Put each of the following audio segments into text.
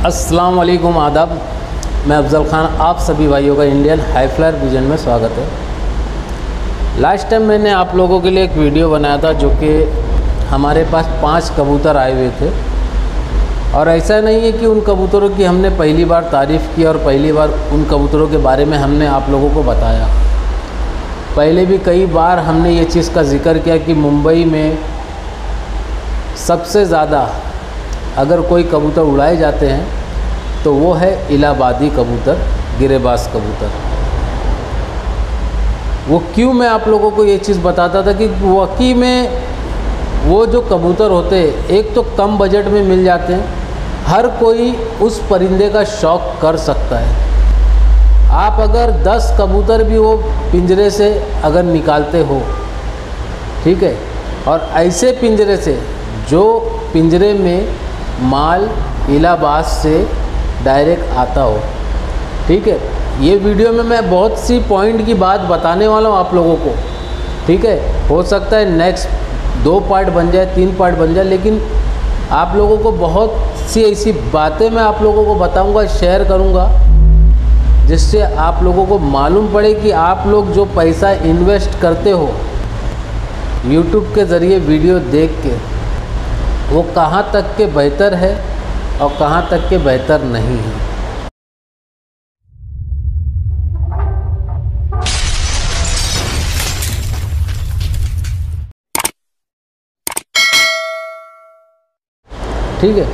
अस्सलाम वालेकुम, आदाब। मैं अफजल ख़ान, आप सभी भाइयों का इंडियन हाई फ्लायर विजन में स्वागत है। लास्ट टाइम मैंने आप लोगों के लिए एक वीडियो बनाया था जो कि हमारे पास 5 कबूतर आए हुए थे, और ऐसा नहीं है कि उन कबूतरों की हमने पहली बार तारीफ़ की और पहली बार उन कबूतरों के बारे में हमने आप लोगों को बताया। पहले भी कई बार हमने ये चीज़ का जिक्र किया कि मुंबई में सबसे ज़्यादा अगर कोई कबूतर उड़ाए जाते हैं तो वो है इलाहाबादी कबूतर, गिरेबाज कबूतर। वो क्यों मैं आप लोगों को ये चीज़ बताता था कि वाकई में वो जो कबूतर होते हैं, एक तो कम बजट में मिल जाते हैं, हर कोई उस परिंदे का शौक़ कर सकता है। आप अगर 10 कबूतर भी वो पिंजरे से अगर निकालते हो, ठीक है, और ऐसे पिंजरे से जो पिंजरे में माल इलाहाबाद से डायरेक्ट आता हो, ठीक है। ये वीडियो में मैं बहुत सी पॉइंट की बात बताने वाला हूँ आप लोगों को, ठीक है। हो सकता है नेक्स्ट 2 पार्ट बन जाए, 3 पार्ट बन जाए, लेकिन आप लोगों को बहुत सी ऐसी बातें मैं आप लोगों को बताऊंगा, शेयर करूंगा, जिससे आप लोगों को मालूम पड़े कि आप लोग जो पैसा इन्वेस्ट करते हो यूट्यूब के ज़रिए वीडियो देख के, वो कहाँ तक के बेहतर है और कहाँ तक के बेहतर नहीं है। ठीक है,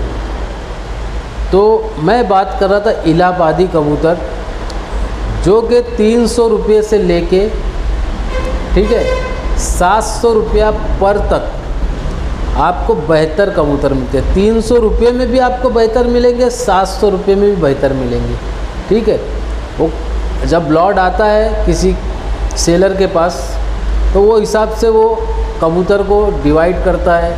तो मैं बात कर रहा था इलाहाबादी कबूतर, जो कि 300 रुपये से लेके, ठीक है, 700 रुपया पर तक आपको बेहतर कबूतर मिलते हैं। 300 रुपये में भी आपको बेहतर मिलेंगे, 700 रुपये में भी बेहतर मिलेंगे, ठीक है। वो जब लॉट आता है किसी सेलर के पास, तो वो हिसाब से वो कबूतर को डिवाइड करता है,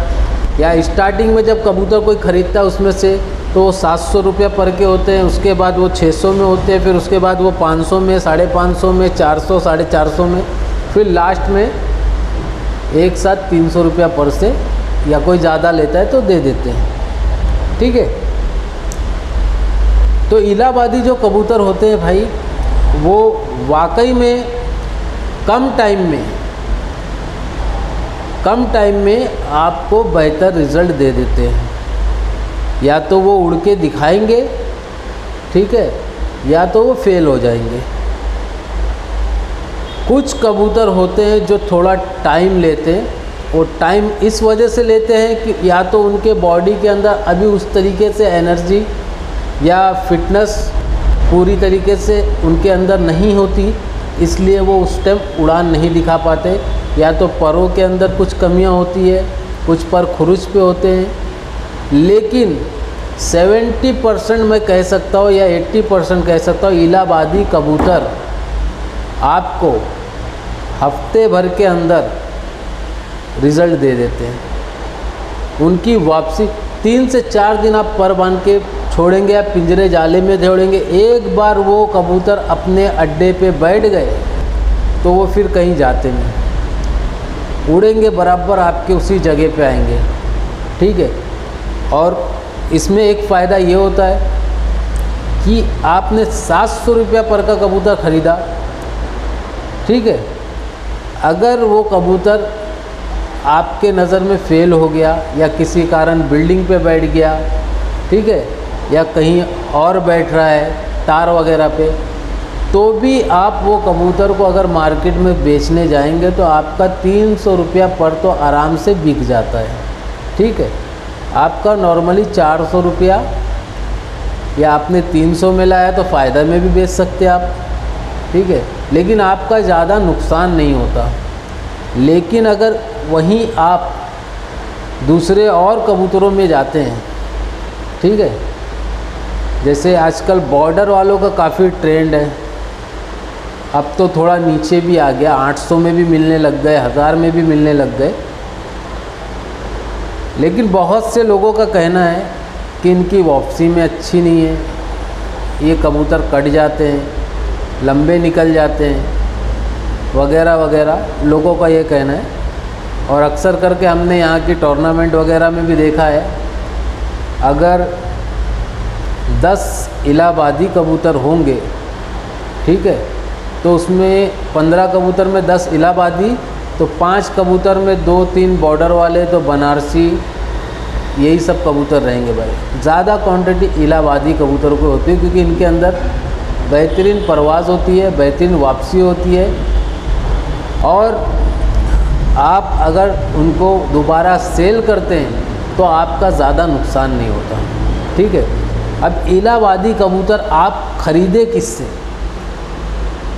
या स्टार्टिंग में जब कबूतर कोई ख़रीदता है उसमें से तो वो 700 रुपये पर के होते हैं, उसके बाद वो 600 में होते हैं, फिर उसके बाद वो 500 में, 550 में, 400, 450 में, फिर लास्ट में एक साथ 300 रुपया पर से, या कोई ज़्यादा लेता है तो दे देते हैं, ठीक है। तो इलाहाबादी जो कबूतर होते हैं भाई, वो वाकई में कम टाइम में आपको बेहतर रिज़ल्ट दे देते हैं। या तो वो उड़ के दिखाएंगे, ठीक है, या तो वो फेल हो जाएंगे। कुछ कबूतर होते हैं जो थोड़ा टाइम लेते हैं, वो टाइम इस वजह से लेते हैं कि या तो उनके बॉडी के अंदर अभी उस तरीके से एनर्जी या फिटनेस पूरी तरीके से उनके अंदर नहीं होती, इसलिए वो उस टाइम उड़ान नहीं दिखा पाते, या तो परों के अंदर कुछ कमियां होती है, कुछ पर खुरुच पे होते हैं। लेकिन 70% मैं कह सकता हूँ या 80% कह सकता हूँ, इलाहाबादी कबूतर आपको हफ्ते भर के अंदर रिज़ल्ट दे देते हैं। उनकी वापसी 3 से 4 दिन आप पर बांध के छोड़ेंगे या पिंजरे जाले में छोड़ेंगे, एक बार वो कबूतर अपने अड्डे पे बैठ गए तो वो फिर कहीं जाते नहीं, उड़ेंगे बराबर आपके उसी जगह पे आएंगे, ठीक है। और इसमें एक फ़ायदा ये होता है कि आपने 700 रुपया पर का कबूतर ख़रीदा, ठीक है, अगर वो कबूतर आपके नज़र में फ़ेल हो गया या किसी कारण बिल्डिंग पे बैठ गया, ठीक है, या कहीं और बैठ रहा है तार वगैरह पे, तो भी आप वो कबूतर को अगर मार्केट में बेचने जाएंगे तो आपका 300 रुपया पर तो आराम से बिक जाता है, ठीक है। आपका नॉर्मली 400 रुपया, या आपने 300 में लाया तो फ़ायदा में भी बेच सकते आप, ठीक है, लेकिन आपका ज़्यादा नुकसान नहीं होता। लेकिन अगर वहीं आप दूसरे और कबूतरों में जाते हैं, ठीक है, जैसे आजकल बॉर्डर वालों का काफ़ी ट्रेंड है, अब तो थोड़ा नीचे भी आ गया, 800 में भी मिलने लग गए, 1000 में भी मिलने लग गए। लेकिन बहुत से लोगों का कहना है कि इनकी वापसी में अच्छी नहीं है, ये कबूतर कट जाते हैं, लंबे निकल जाते हैं, वगैरह वगैरह लोगों का ये कहना है। और अक्सर करके हमने यहाँ की टूर्नामेंट वगैरह में भी देखा है, अगर 10 इलाहाबादी कबूतर होंगे, ठीक है, तो उसमें 15 कबूतर में 10 इलाहाबादी, तो 5 कबूतर में 2-3 बॉर्डर वाले, तो बनारसी, यही सब कबूतर रहेंगे भाई। ज़्यादा क्वांटिटी इलाहाबादी कबूतरों को होती है क्योंकि इनके अंदर बेहतरीन परवाज़ होती है, बेहतरीन वापसी होती है, और आप अगर उनको दोबारा सेल करते हैं तो आपका ज़्यादा नुकसान नहीं होता, ठीक है। अब इलाहाबादी कबूतर आप ख़रीदे किससे,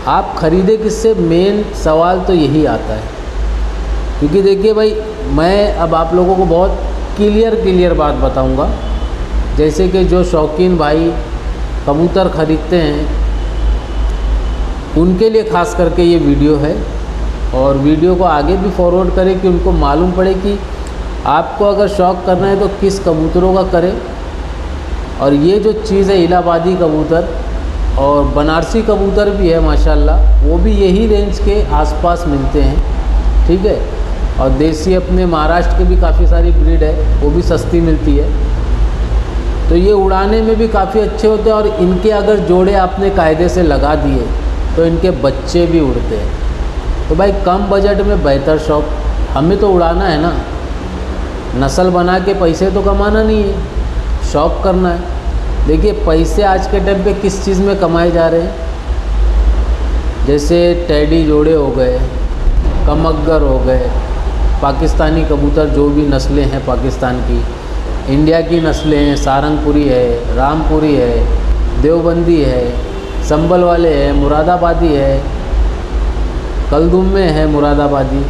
आप ख़रीदे किससे, मेन सवाल तो यही आता है। क्योंकि देखिए भाई, मैं अब आप लोगों को बहुत क्लियर बात बताऊंगा। जैसे कि जो शौकीन भाई कबूतर ख़रीदते हैं उनके लिए ख़ास करके ये वीडियो है, और वीडियो को आगे भी फॉरवर्ड करें कि उनको मालूम पड़े कि आपको अगर शौक़ करना है तो किस कबूतरों का करें। और ये जो चीज़ है इलाहाबादी कबूतर और बनारसी कबूतर भी है माशाल्लाह, वो भी यही रेंज के आसपास मिलते हैं, ठीक है। और देसी अपने महाराष्ट्र के भी काफ़ी सारी ब्रीड है, वो भी सस्ती मिलती है। तो ये उड़ाने में भी काफ़ी अच्छे होते हैं, और इनके अगर जोड़े आपने कायदे से लगा दिए तो इनके बच्चे भी उड़ते हैं। तो भाई कम बजट में बेहतर शौक़, हमें तो उड़ाना है ना, नस्ल बना के पैसे तो कमाना नहीं है, शौक़ करना है। देखिए पैसे आज के टाइम पे किस चीज़ में कमाए जा रहे हैं, जैसे टैडी जोड़े हो गए, कमग्गर हो गए, पाकिस्तानी कबूतर जो भी नस्लें हैं पाकिस्तान की, इंडिया की नस्लें हैं, सारंगपुरी है, रामपुरी है, देवबंदी है, संभल वाले है, मुरादाबादी है, कलदुम में है मुरादाबादी।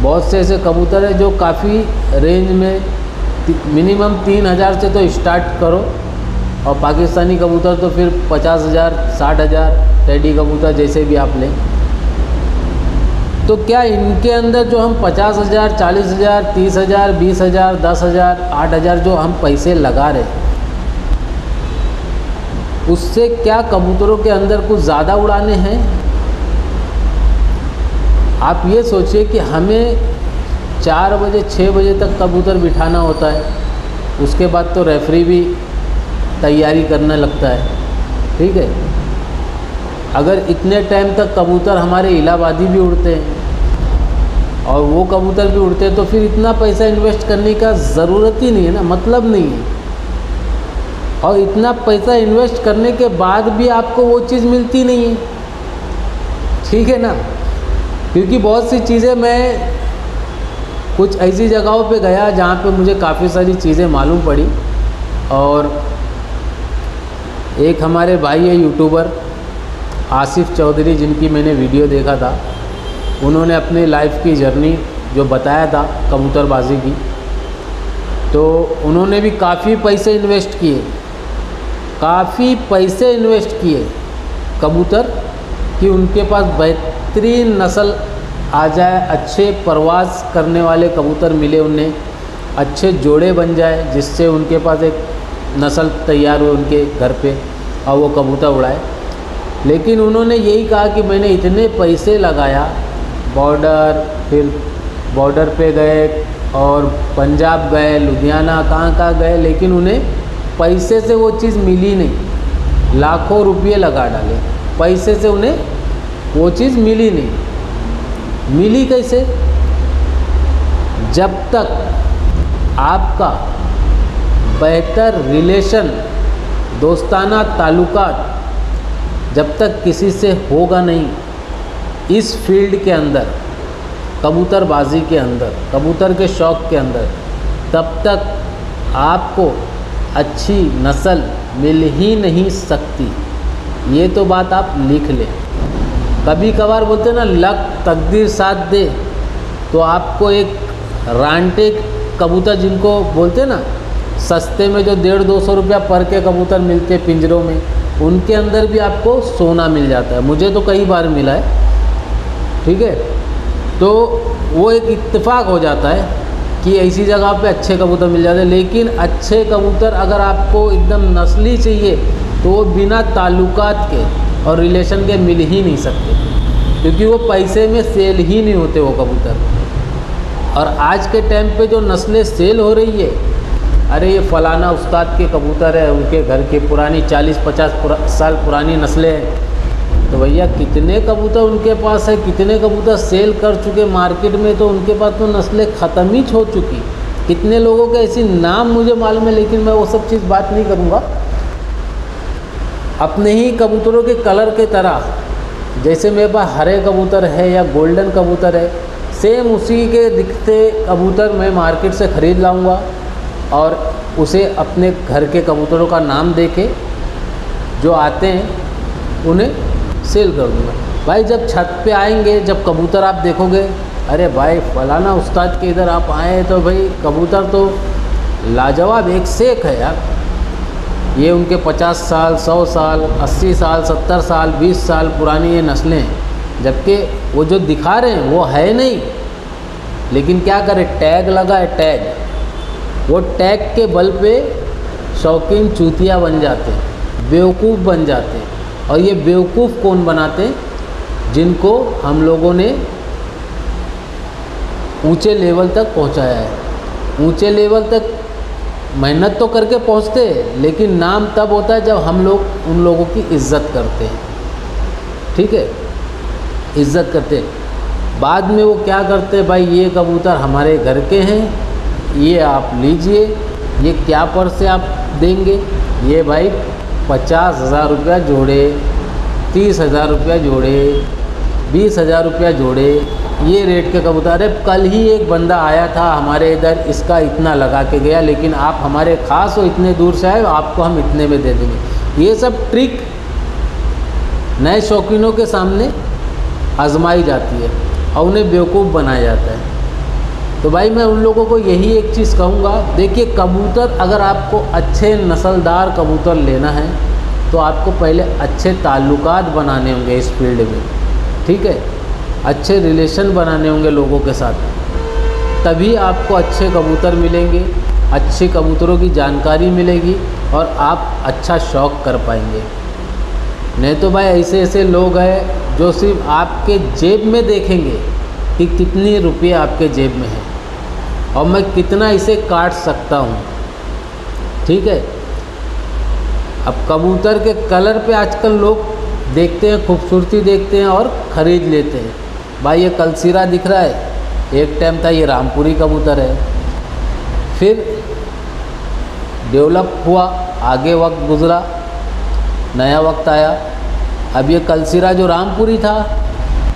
बहुत से ऐसे कबूतर हैं जो काफ़ी रेंज में मिनिमम 3000 से तो स्टार्ट करो, और पाकिस्तानी कबूतर तो फिर 50,000 60,000, टैडी कबूतर जैसे भी आप लें। तो क्या इनके अंदर जो हम 50,000 40,000 30,000 20,000 10,000 8,000 जो हम पैसे लगा रहे, उससे क्या कबूतरों के अंदर कुछ ज़्यादा उड़ाने हैं? आप ये सोचिए कि हमें 4 बजे 6 बजे तक कबूतर बिठाना होता है, उसके बाद तो रेफरी भी तैयारी करने लगता है, ठीक है। अगर इतने टाइम तक कबूतर हमारे इलाहाबादी भी उड़ते हैं और वो कबूतर भी उड़ते हैं, तो फिर इतना पैसा इन्वेस्ट करने का ज़रूरत ही नहीं है ना, मतलब नहीं है। और इतना पैसा इन्वेस्ट करने के बाद भी आपको वो चीज़ मिलती नहीं है, ठीक है ना। क्योंकि बहुत सी चीज़ें, मैं कुछ ऐसी जगहों पे गया जहाँ पे मुझे काफ़ी सारी चीज़ें मालूम पड़ी, और एक हमारे भाई है यूट्यूबर आसिफ चौधरी, जिनकी मैंने वीडियो देखा था, उन्होंने अपनी लाइफ की जर्नी जो बताया था कबूतरबाजी की, तो उन्होंने भी काफ़ी पैसे इन्वेस्ट किए कबूतर कि उनके पास बेहतरीन नस्ल आ जाए, अच्छे परवाज़ करने वाले कबूतर मिले उन्हें, अच्छे जोड़े बन जाए, जिससे उनके पास एक नस्ल तैयार हो उनके घर पे और वो कबूतर उड़ाए। लेकिन उन्होंने यही कहा कि मैंने इतने पैसे लगाया, फिर बॉर्डर पे गए और पंजाब गए, लुधियाना, कहाँ गए, लेकिन उन्हें पैसे से वो चीज़ मिली नहीं। लाखों रुपये लगा डाले, पैसे से उन्हें वो चीज़ मिली नहीं। मिली कैसे? जब तक आपका बेहतर रिलेशन, दोस्ताना ताल्लुकात जब तक किसी से होगा नहीं इस फील्ड के अंदर, कबूतरबाजी के अंदर, कबूतर के शौक़ के अंदर, तब तक आपको अच्छी नस्ल मिल ही नहीं सकती। ये तो बात आप लिख लें। कभी कभार बोलते ना, लक तकदीर साथ दे तो आपको एक रांटे कबूतर, जिनको बोलते ना सस्ते में, जो 150-200 रुपया पर के कबूतर मिलते पिंजरों में, उनके अंदर भी आपको सोना मिल जाता है। मुझे तो कई बार मिला है, ठीक है। तो वो एक इत्तेफाक हो जाता है कि ऐसी जगह पे अच्छे कबूतर मिल जाते हैं। लेकिन अच्छे कबूतर अगर आपको एकदम नस्ली चाहिए तो वो बिना ताल्लुकात के और रिलेशन के मिल ही नहीं सकते, क्योंकि वो पैसे में सेल ही नहीं होते वो कबूतर। और आज के टाइम पे जो नस्लें सेल हो रही है अरे ये फ़लाना उस्ताद के कबूतर है, उनके घर के पुरानी 40-50 साल पुरानी नस्लें हैं। तो भैया कितने कबूतर उनके पास है, कितने कबूतर सेल कर चुके मार्केट में, तो उनके पास तो नस्लें ख़त्म ही हो चुकी। कितने लोगों के ऐसी नाम मुझे मालूम है, लेकिन मैं वो सब चीज़ बात नहीं करूँगा। अपने ही कबूतरों के कलर के तरह, जैसे मेरे पास हरे कबूतर है या गोल्डन कबूतर है, सेम उसी के दिखते कबूतर मैं मार्केट से ख़रीद लाऊंगा और उसे अपने घर के कबूतरों का नाम देके जो आते हैं उन्हें सेल कर दूँगा। भाई जब छत पे आएंगे, जब कबूतर आप देखोगे, अरे भाई फ़लाना उस्ताद के इधर आप आए तो भाई कबूतर तो लाजवाब एक से एक है यार। ये उनके 50 साल, 100 साल, 80 साल, 70 साल, 20 साल पुरानी ये नस्लें हैं, जबकि वो जो दिखा रहे हैं वो है नहीं। लेकिन क्या करें, टैग लगा है, टैग। वो टैग के बल पे शौकीन चूतिया बन जाते हैं, बेवकूफ़ बन जाते हैं। और ये बेवकूफ़ कौन बनाते हैं? जिनको हम लोगों ने ऊंचे लेवल तक पहुंचाया है। ऊंचे लेवल तक मेहनत तो करके पहुंचते हैं, लेकिन नाम तब होता है जब हम लोग उन लोगों की इज़्ज़त करते हैं। ठीक है, इज़्ज़त करते हैं। बाद में वो क्या करते हैं, भाई ये कबूतर हमारे घर के हैं, ये आप लीजिए, ये क्या पर से आप देंगे? ये भाई 50,000 रुपया जोड़े, 30,000 रुपया जोड़े, 20,000 रुपया जोड़े, ये रेट के कबूतर। अरे कल ही एक बंदा आया था हमारे इधर, इसका इतना लगा के गया, लेकिन आप हमारे ख़ास हो, इतने दूर से आए, आपको हम इतने में दे देंगे। ये सब ट्रिक नए शौकीनों के सामने आजमाई जाती है और उन्हें बेवकूफ़ बनाया जाता है। तो भाई मैं उन लोगों को यही एक चीज़ कहूँगा, देखिए कबूतर, अगर आपको अच्छे नस्लदार कबूतर लेना है तो आपको पहले अच्छे ताल्लुकात बनाने होंगे इस फील्ड में। ठीक है, अच्छे रिलेशन बनाने होंगे लोगों के साथ, तभी आपको अच्छे कबूतर मिलेंगे, अच्छे कबूतरों की जानकारी मिलेगी और आप अच्छा शौक़ कर पाएंगे। नहीं तो भाई ऐसे ऐसे लोग हैं जो सिर्फ आपके जेब में देखेंगे कि कितनी रुपये आपके जेब में है और मैं कितना इसे काट सकता हूँ। ठीक है, अब कबूतर के कलर पे आजकल लोग देखते हैं, खूबसूरती देखते हैं और ख़रीद लेते हैं। भाई ये कलसीरा दिख रहा है, एक टाइम था ये रामपुरी कबूतर है, फिर डेवलप हुआ, आगे वक्त गुज़रा, नया वक्त आया, अब ये कलसीरा जो रामपुरी था,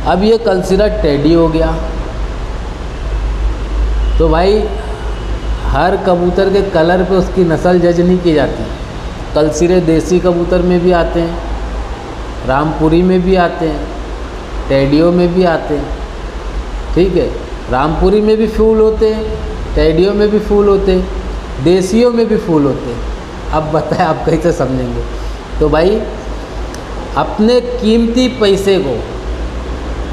अब ये कलसीरा टेडी हो गया। तो भाई हर कबूतर के कलर पे उसकी नस्ल जज नहीं की जाती। कलसीरे देसी कबूतर में भी आते हैं, रामपुरी में भी आते हैं, टेडियो में भी आते हैं। ठीक है, रामपुरी में भी फूल होते हैं, टेडियो में भी फूल होते हैं, देसियों में भी फूल होते हैं। अब बताएं आप कैसे समझेंगे? तो भाई अपने कीमती पैसे को,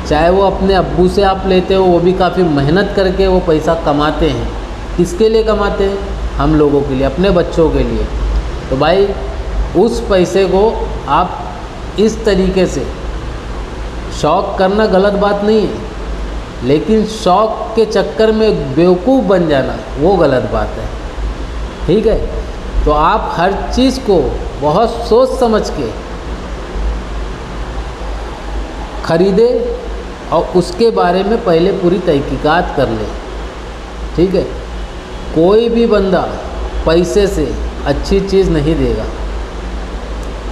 चाहे वो अपने अब्बू से आप लेते हो, वो भी काफ़ी मेहनत करके वो पैसा कमाते हैं। किसके लिए कमाते हैं? हम लोगों के लिए, अपने बच्चों के लिए। तो भाई उस पैसे को आप इस तरीके से, शौक़ करना गलत बात नहीं है, लेकिन शौक़ के चक्कर में बेवकूफ़ बन जाना वो गलत बात है। ठीक है, तो आप हर चीज़ को बहुत सोच समझ के ख़रीदे और उसके बारे में पहले पूरी तहकीकात कर ले। ठीक है, कोई भी बंदा पैसे से अच्छी चीज़ नहीं देगा।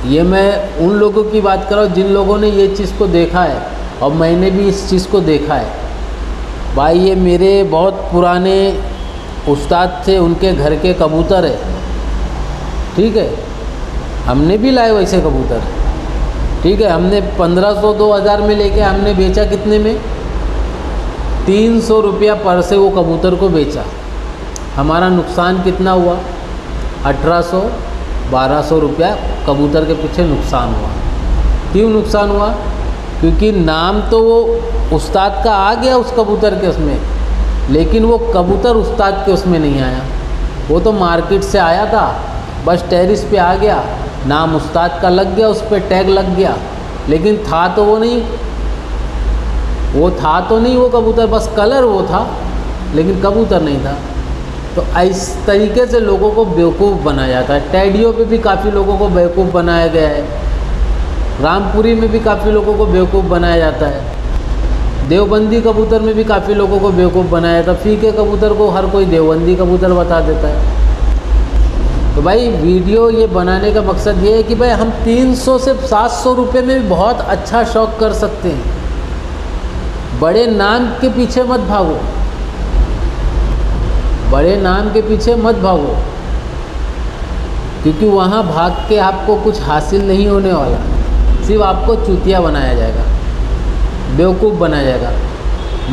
ये मैं उन लोगों की बात कर रहा हूँ जिन लोगों ने ये चीज़ को देखा है, और मैंने भी इस चीज़ को देखा है। भाई ये मेरे बहुत पुराने उस्ताद थे, उनके घर के कबूतर है। ठीक है, हमने भी लाए वैसे कबूतर। ठीक है, हमने 1500-2000 में लेके हमने बेचा कितने में? 300 रुपया पर से वो कबूतर को बेचा। हमारा नुकसान कितना हुआ? 1800-1200 रुपया कबूतर के पीछे नुकसान हुआ। क्यों नुकसान हुआ? क्योंकि नाम तो वो उस्ताद का आ गया उस कबूतर के उसमें, लेकिन वो कबूतर उस्ताद के उसमें नहीं आया। वो तो मार्केट से आया था, बस टेरिस पे आ गया, नाम उस्ताद का लग गया, उस पर टैग लग गया, लेकिन था तो वो नहीं, वो कबूतर, बस कलर वो था, लेकिन कबूतर नहीं था। तो इस तरीके से लोगों को बेवकूफ़ बनाया जाता है। टैडियों पे भी काफ़ी लोगों को बेवकूफ़ बनाया गया है, रामपुरी में भी काफ़ी लोगों को बेवकूफ़ बनाया जाता है, देवबंदी कबूतर में भी काफ़ी लोगों को बेवकूफ़ बनाया जाता है। फीके कबूतर को हर कोई देवबंदी कबूतर बता देता है। तो भाई वीडियो ये बनाने का मकसद ये है कि भाई हम 300 से 700 रुपये में भी बहुत अच्छा शौक कर सकते हैं। बड़े नाम के पीछे मत भागो, बड़े नाम के पीछे मत भागो, क्योंकि वहाँ भाग के आपको कुछ हासिल नहीं होने वाला, सिर्फ आपको चूतिया बनाया जाएगा, बेवकूफ़ बनाया जाएगा।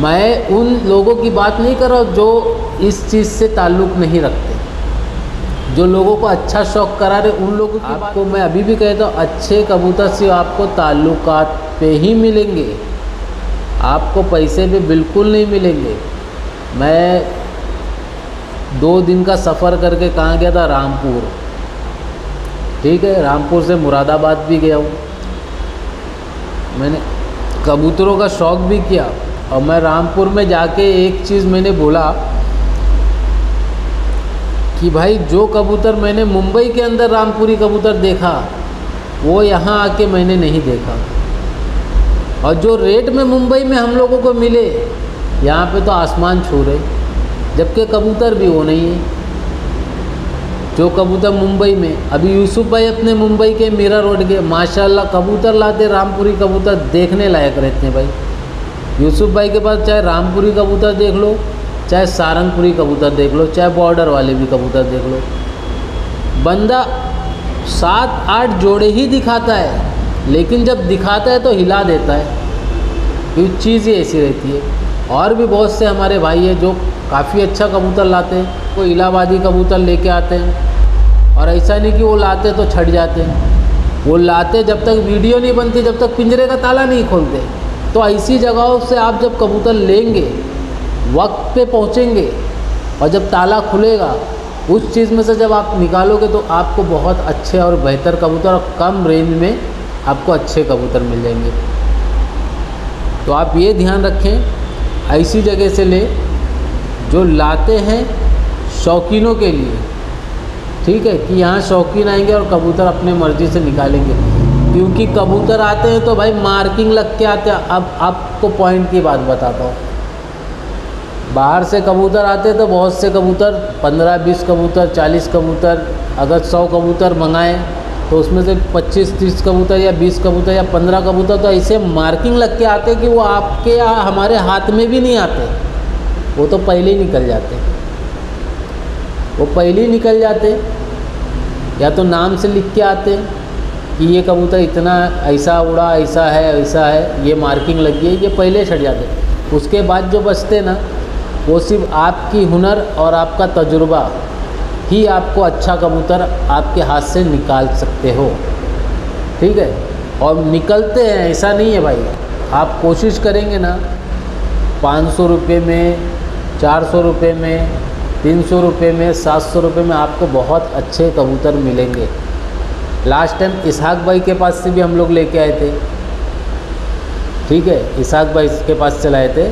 मैं उन लोगों की बात नहीं कर रहा जो इस चीज़ से ताल्लुक़ नहीं रखते, जो लोगों को अच्छा शौक़ करा रहे उन लोगों की आपको मैं अभी भी कहता हूँ, अच्छे कबूतर सिर्फ आपको ताल्लुकात पे ही मिलेंगे, आपको पैसे पे बिल्कुल नहीं मिलेंगे। मैं 2 दिन का सफ़र करके कहाँ गया था, रामपुर, ठीक है, रामपुर से मुरादाबाद भी गया हूँ। मैंने कबूतरों का शौक़ भी किया, और मैं रामपुर में जाके एक चीज़ मैंने बोला कि भाई जो कबूतर मैंने मुंबई के अंदर रामपुरी कबूतर देखा वो यहाँ आके मैंने नहीं देखा, और जो रेट में मुंबई में हम लोगों को मिले यहाँ पे तो आसमान छू रहे, जबकि कबूतर भी वो नहीं है जो कबूतर मुंबई में। अभी यूसुफ भाई अपने मुंबई के मीरा रोड के माशाल्लाह कबूतर लाते, रामपुरी कबूतर देखने लायक रहते हैं भाई। यूसुफ भाई के पास चाहे रामपुरी कबूतर देख लो, चाहे सारंगपुरी कबूतर देख लो, चाहे बॉर्डर वाले भी कबूतर देख लो, बंदा 7-8 जोड़े ही दिखाता है, लेकिन जब दिखाता है तो हिला देता है, क्योंकि चीज़ ही ऐसी रहती है। और भी बहुत से हमारे भाई हैं जो काफ़ी अच्छा कबूतर लाते हैं, कोई इलाहाबादी कबूतर लेके आते हैं, और ऐसा नहीं कि वो लाते तो छट जाते हैं, वो लाते जब तक वीडियो नहीं बनती, जब तक पिंजरे का ताला नहीं खोलते। तो ऐसी जगहों से आप जब कबूतर लेंगे, वक्त पे पहुंचेंगे, और जब ताला खुलेगा उस चीज़ में से जब आप निकालोगे तो आपको बहुत अच्छे और बेहतर कबूतर और कम रेंज में आपको अच्छे कबूतर मिल जाएंगे। तो आप ये ध्यान रखें, ऐसी जगह से ले जो लाते हैं शौकीनों के लिए, ठीक है, कि यहाँ शौकीन आएंगे और कबूतर अपने मर्ज़ी से निकालेंगे, क्योंकि कबूतर आते हैं तो भाई मार्किंग लग के आते हैं। अब आपको पॉइंट की बात बताता हूँ, बाहर से कबूतर आते हैं तो बहुत से कबूतर 15-20 कबूतर 40 कबूतर, अगर 100 कबूतर मंगाएं तो उसमें से 25-30 कबूतर या 20 कबूतर या 15 कबूतर तो ऐसे मार्किंग लग के आते कि वो आपके या हमारे हाथ में भी नहीं आते, वो तो पहले ही निकल जाते, वो पहले ही निकल जाते, या तो नाम से लिख के आते कि ये कबूतर इतना ऐसा उड़ा, ऐसा है, ये मार्किंग लगी है, ये पहले छट जाते। उसके बाद जो बचते ना, वो सिर्फ आपकी हुनर और आपका तजुर्बा ही आपको अच्छा कबूतर आपके हाथ से निकाल सकते हो, ठीक है। और निकलते हैं, ऐसा नहीं है भाई, आप कोशिश करेंगे ना 500 रुपये में, 400 रुपये में, 300 रुपये में, 700 रुपये में आपको बहुत अच्छे कबूतर मिलेंगे। लास्ट टाइम इसहाक भाई के पास से भी हम लोग लेके आए थे, ठीक है, इसहाक भाई के पास चलाए थे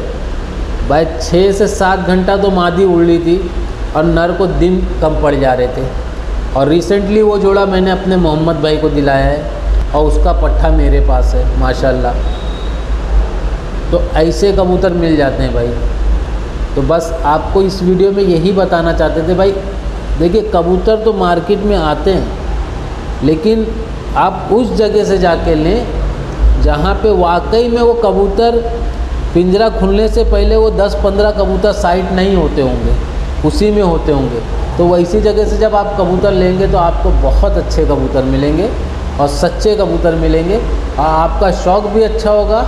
भाई, 6 से 7 घंटा तो मादी उड़ रही थी और नर को दिन कम पड़ जा रहे थे। और रिसेंटली वो जोड़ा मैंने अपने मोहम्मद भाई को दिलाया है और उसका पट्ठा मेरे पास है माशाल्लाह। तो ऐसे कबूतर मिल जाते हैं भाई। तो बस आपको इस वीडियो में यही बताना चाहते थे भाई, देखिए कबूतर तो मार्केट में आते हैं, लेकिन आप उस जगह से जाके लें जहाँ पे वाकई में वो कबूतर पिंजरा खुलने से पहले वो 10-15 कबूतर साइट नहीं होते होंगे, उसी में होते होंगे। तो वैसी जगह से जब आप कबूतर लेंगे तो आपको बहुत अच्छे कबूतर मिलेंगे और सच्चे कबूतर मिलेंगे, और आपका शौक़ भी अच्छा होगा,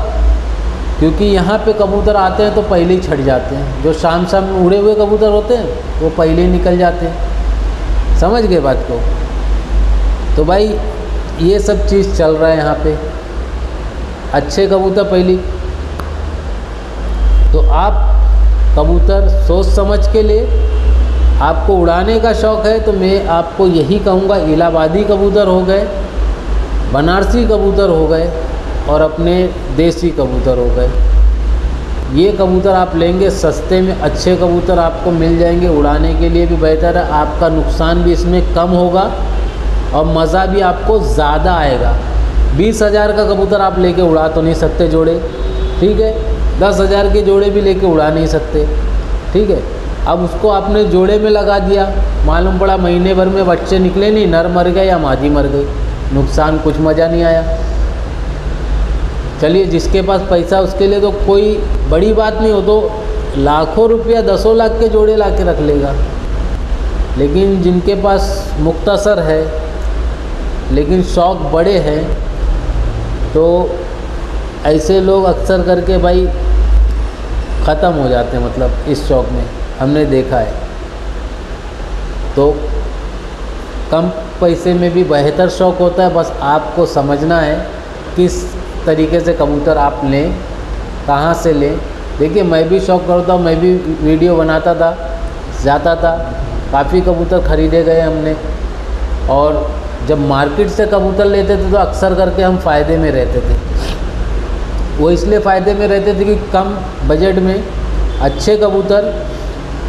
क्योंकि यहाँ पे कबूतर आते हैं तो पहले ही छट जाते हैं। जो शाम शाम उड़े हुए कबूतर होते हैं वो पहले ही निकल जाते हैं, समझ गए बात को। तो भाई ये सब चीज़ चल रहा है यहाँ पे, अच्छे कबूतर पहली। तो आप कबूतर सोच समझ के लिए, आपको उड़ाने का शौक़ है तो मैं आपको यही कहूँगा, इलाहाबादी कबूतर हो गए, बनारसी कबूतर हो गए और अपने देसी कबूतर हो गए, ये कबूतर आप लेंगे सस्ते में, अच्छे कबूतर आपको मिल जाएंगे, उड़ाने के लिए भी बेहतर है, आपका नुकसान भी इसमें कम होगा और मज़ा भी आपको ज़्यादा आएगा। 20,000 का कबूतर आप लेके उड़ा तो नहीं सकते जोड़े, ठीक है, 10,000 के जोड़े भी लेके उड़ा नहीं सकते, ठीक है। अब उसको आपने जोड़े में लगा दिया, मालूम पड़ा महीने भर में बच्चे निकले नहीं, नर मर गए या मादी मर गई, नुकसान, कुछ मज़ा नहीं आया। चलिए जिसके पास पैसा उसके लिए तो कोई बड़ी बात नहीं हो, तो लाखों रुपया 10 लाख के जोड़े ला के रख लेगा। लेकिन जिनके पास मुख्तसर है लेकिन शौक़ बड़े हैं, तो ऐसे लोग अक्सर करके भाई ख़त्म हो जाते हैं, मतलब इस शौक़ में हमने देखा है। तो कम पैसे में भी बेहतर शौक़ होता है, बस आपको समझना है किस तरीके से कबूतर आप लें, कहाँ से लें। देखिए मैं भी शौक़ करता हूँ, मैं भी वीडियो बनाता था, जाता था, काफ़ी कबूतर ख़रीदे गए हमने। और जब मार्केट से कबूतर लेते थे तो अक्सर करके हम फ़ायदे में रहते थे। वो इसलिए फ़ायदे में रहते थे कि कम बजट में अच्छे कबूतर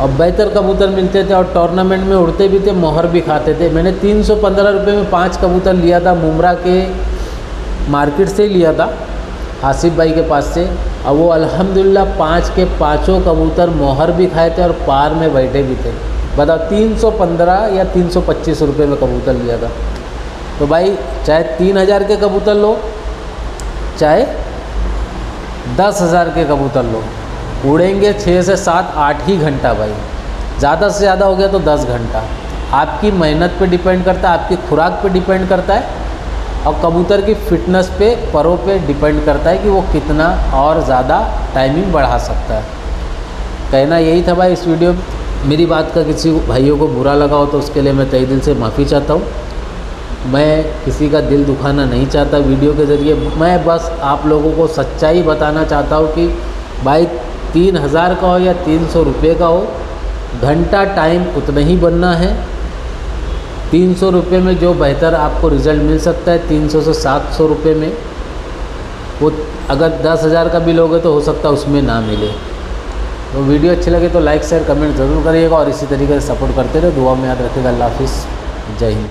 और बेहतर कबूतर मिलते थे और टूर्नामेंट में उड़ते भी थे, मोहर भी खाते थे। मैंने 315 रुपये में 5 कबूतर लिया था, मुमरा के मार्केट से लिया था, हासिफ भाई के पास से। और वो अल्हम्दुलिल्लाह 5 के 5 कबूतर मोहर भी खाए थे और पार में बैठे भी थे। बताओ 315 या 325 रुपये में कबूतर लिया था। तो भाई चाहे 3,000 के कबूतर लो, चाहे 10,000 के कबूतर लो, उड़ेंगे 6 से 7 8 ही घंटा भाई, ज़्यादा से ज़्यादा हो गया तो 10 घंटा। आपकी मेहनत पे डिपेंड करता है, आपकी खुराक पे डिपेंड करता है और कबूतर की फ़िटनेस पे, परों पे डिपेंड करता है कि वो कितना और ज़्यादा टाइमिंग बढ़ा सकता है। कहना यही था भाई इस वीडियो में। मेरी बात का किसी भाइयों को बुरा लगा हो तो उसके लिए मैं तहे दिल से माफ़ी चाहता हूँ। मैं किसी का दिल दुखाना नहीं चाहता वीडियो के ज़रिए, मैं बस आप लोगों को सच्चाई बताना चाहता हूँ कि भाई 3,000 का हो या 300 रुपये का हो, घंटा टाइम उतना ही बनना है। 300 रुपये में जो बेहतर आपको रिज़ल्ट मिल सकता है 300 से 700 रुपये में, वो अगर 10,000 का भी लोगे तो हो सकता है उसमें ना मिले। तो वीडियो अच्छी लगे तो लाइक शेयर कमेंट ज़रूर करिएगा और इसी तरीके से सपोर्ट करते रहे। दुआ में याद रखिएगा। अल्लाह हाफिज़, जय हिंद।